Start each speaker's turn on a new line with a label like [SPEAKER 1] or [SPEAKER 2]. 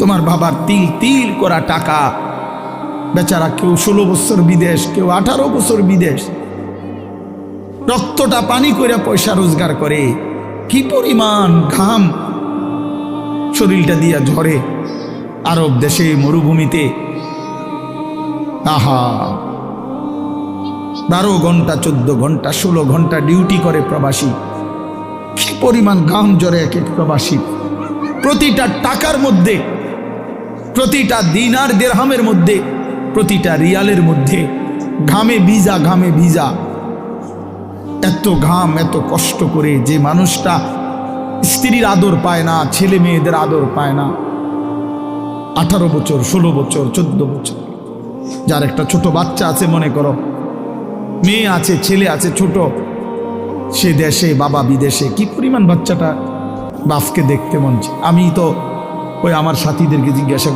[SPEAKER 1] তোমার বাবার তিল তিল করা টাকা, বেচারা কেউ 16 বছর বিদেশ, কেউ 18 বছর বিদেশ, রক্তটা পানি করে পয়সা রোজগার করে, কি পরিমাণ ঘাম শরীরটা দিয়া ঝরে আরব দেশে মরুভূমিতে। আহা, 12 ঘন্টা 14 ঘন্টা 16 ঘন্টা ডিউটি করে প্রবাসী, কি পরিমাণ ঘাম ঝরে এক এক প্রবাসী। প্রতিটা টাকার মধ্যে, প্রতিটা দিনার দিরহামের মধ্যে, প্রতিটা রিয়ালের মধ্যে ঘামে ভিজা, ঘামে ভিজা। এত ঘাম, এত কষ্ট করে যে মানুষটা স্ত্রীর আদর পায় না, ছেলে মেয়েদের আদর পায় না, 18 বছর 16 বছর 14 বছর, যার একটা ছোট বাচ্চা আছে, মনে করো মেয়ে আছে, ছেলে আছে ছোট, সে দেশে বাবা বিদেশে, কি পরিমাণ বাচ্চাটা বাপকে দেখতে মন চায়। আমি তো ওই আমার সাথীদেরকে জিজ্ঞাসা